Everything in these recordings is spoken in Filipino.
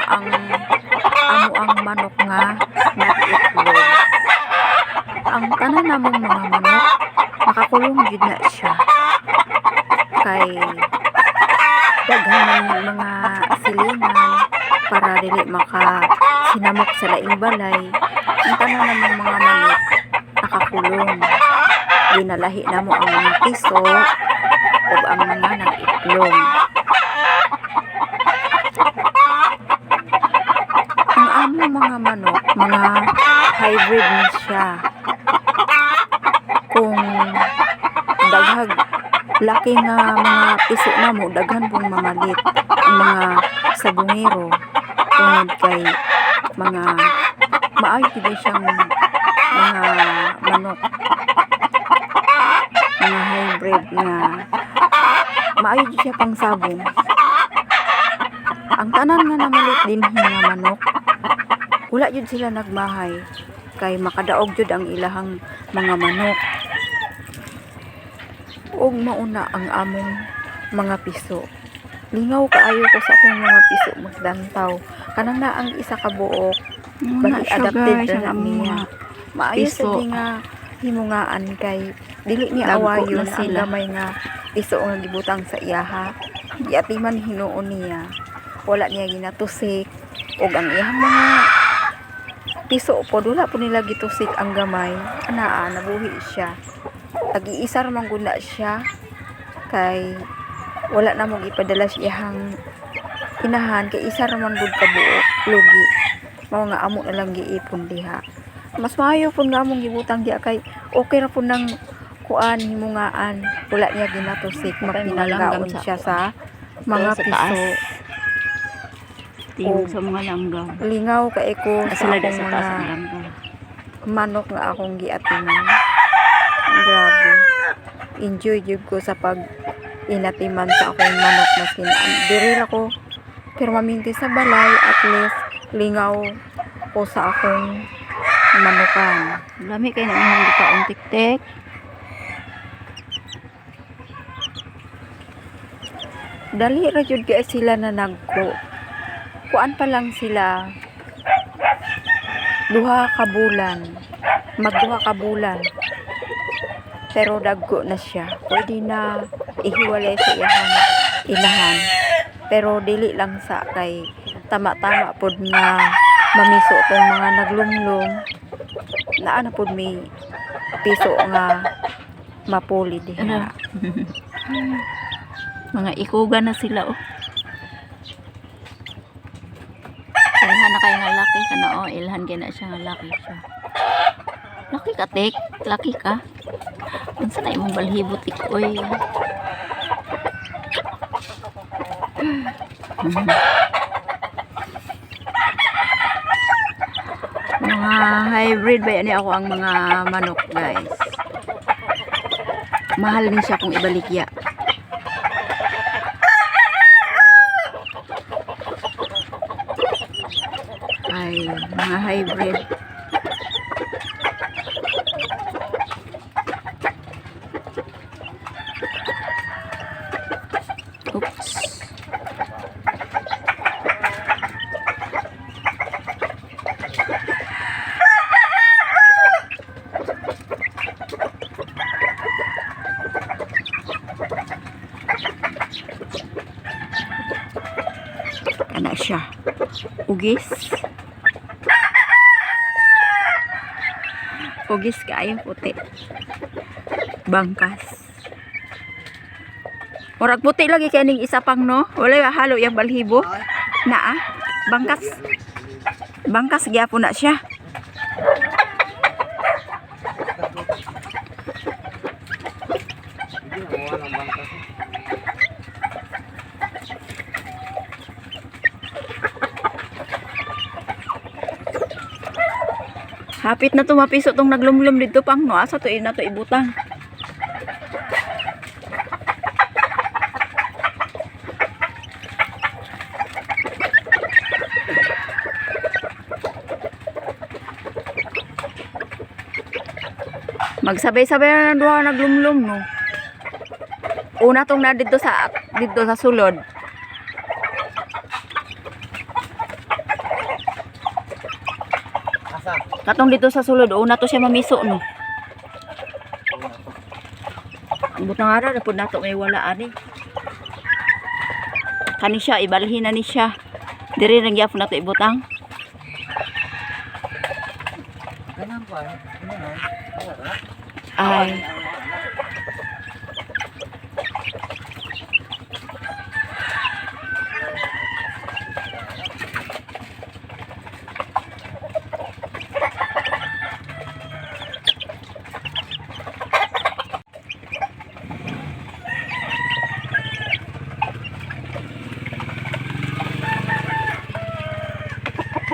ang amo ang manok nga nag-itlog. Ang tanan namong mga manok makakulong gid na siya kay daghan ng mga silingan para dili maka sinamok sa laing balay. Ang tanan namong mga manok nakakulong. Ginalahi namo ang mga piso ug ang mga nag-itlog. Ang among mga manok, mga hybrid na siya. Kung daghag laki nga mga piso namo, daghan pong mamalit ang mga sabungero tungod kay mga maayo gid siyang mga manok, mga hybrid na maayo gid siya pang sabong. Ang tanan nga namalit din nga manok, wala jud sila nagmahay kay makadaog jud ang ilahang mga manok. Ug mauna ang among mga piso. Lingaw kaayo ko sa akong mga piso magdantaw. Kanang na ang isa ka buok, bali adapted na niya. Maayo sa nga himungaan kay dili niya awayon ang gamay nga piso nga gibutang sa iyaha. Giati man hinuon niya. Wala niya ginatusik ug ang iyang mga piso po wala po nila gitusik ang gamay. Anaa nabuhi siya. Tag-iisa man gud na siya kay wala na mo gipadala siyang inahan kay isa ra man gud ka buok lugi. Mao nga amo na lang giipon diha. Mas maayo pud nga among gibutang diha kay okay ra pud nang kuan himungaan. Wala niya ginatusik mapinalanggaon siya sa mga piso. Tingog sa mga langgam. Lingaw kay ko sa Sila akong sa taas ng mga langgam. manok nga akong giatiman. Grabe. Enjoy jud ko sa pag inatiman sa akong manok na sinaan. Diri ra ko pero maminti sa balay at least lingaw ko sa akong manukan. Lami kay na imong gitaon tik-tik. Dali ra jud kay sila na nagko. Kuan pa lang sila duha ka bulan. Magduha ka bulan. Pero dagko na siya. Pwede na ihiwalay sa iyang ilahan. Pero dili lang sa kay tama-tama pod nga mamiso tong mga naglumlum. Naa na pod may piso nga mapuli diha. Mga ikugan na sila oh. Ilhan na kayo nga laki ka na oh. Ilhan kaya na siya nga laki siya. Laki ka tek. Laki ka. Unsa na imong balhibot ikoy. Mga hybrid ba yan ako ang mga manok guys. Mahal din siya kung ibalikya. Ay, mga hybrid. Oops. Ana siya. Ugis. Ugis kaayo puti. Bangkas. Murag puti lagi kay ning isa pang no. Wala halo yang balhibo. Naa. Bangkas. Bangkas gyapon na siya. Hapit na tumapiso tong naglumlum dito pang no. Asa to na to ibutang. Magsabay-sabay na ng duha naglumlum no. Una tong na dito sa sulod. Katong dito sa sulod, una to siya mamiso, no? Ang butang araw, napod nato may wala, ani. Kani siya, ibalhin na ni siya. Diri nagyapon nato ibutang. Ay.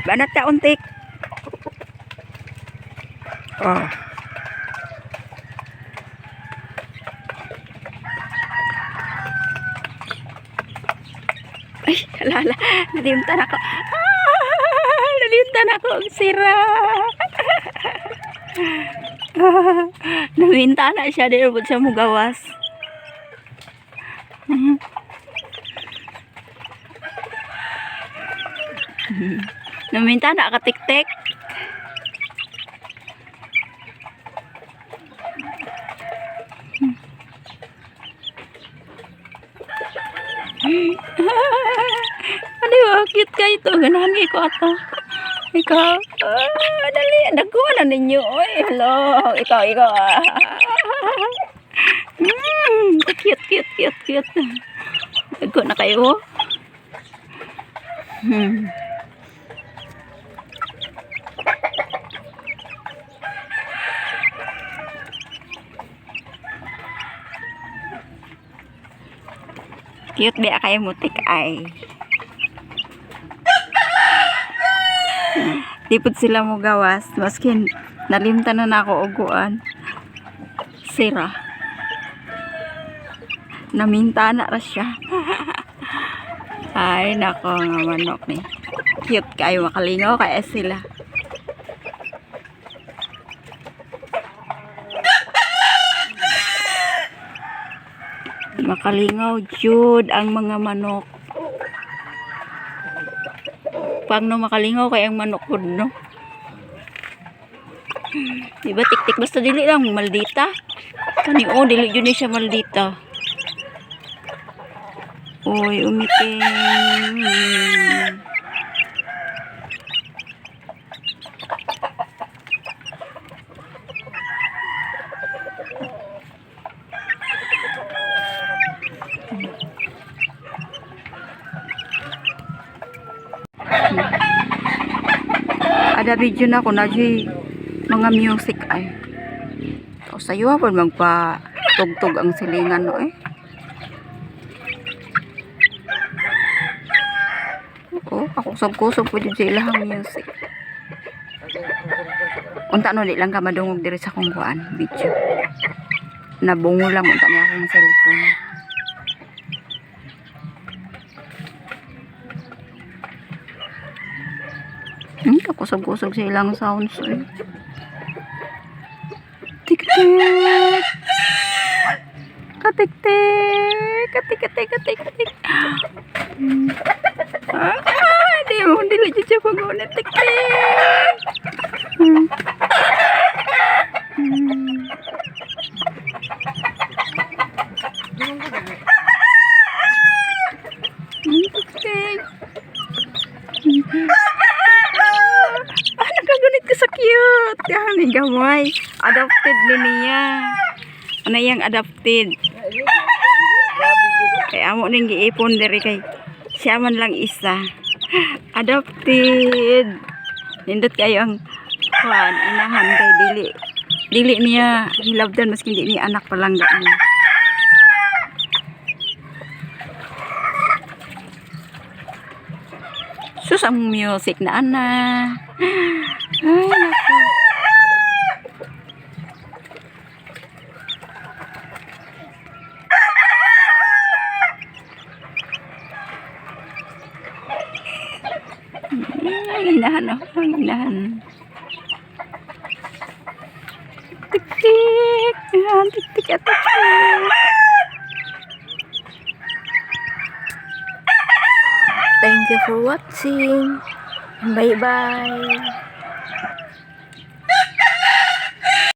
Banat ta untik. Oh. Ay, alala. Nalimtan ako. Nalimtan ako. Ang sira. Naminta na siya. Di na siya mugawas. Naminta na katik-tik. Ano ba? Cute ka ito. Ganahan ko ato. Ikaw. Dali. Nagkuha na ninyo. Oy, hello. Ikaw. Cute. Nagkuha na kayo. Cute ba kayo mutik ay. Tipod sila mo gawas. Maskin nalimtan na ako uguan. Sira. Naminta na ra siya. Ay nako nga manok ni. Cute kayo makalingaw kaya sila. Makalingaw jud ang mga manok. Pag no makalingaw kay ang manok jud no. Diba tik-tik basta dili lang maldita. Kani dili jud ni siya maldita. Oy, umiting. Ada video na ako na mga music ay. O sayo pa magpa tugtog ang silingan no eh. Oh, ako sab-kusog po dyan sa ilahang music. Unta no, di lang ka madungog diri sa kong kuan video. Nabungo lang unta niya akong cellphone. Kusog-kusog sa ilang sounds eh. Tik-tik. Katik-tik. Katik-katik. Di mo, hindi lang dyan siya pag-una. Tik-tik. Tik-tik. Nakagunit ka sa cute. Yan, may gamay. Adopted ni niya. Ano yung adopted? Kaya amo ning giipon diri kay siya man lang isa. Adopted. Nindot kayo ang kuan, inahan kay dili niya hilabdan maski hindi niya anak palangga niya. Sus ang music na ana. Ay nako. Hinahan ako, hinahan. Tik-tik. Tik-tik at tik-tik. Thank you for watching. Bye-bye.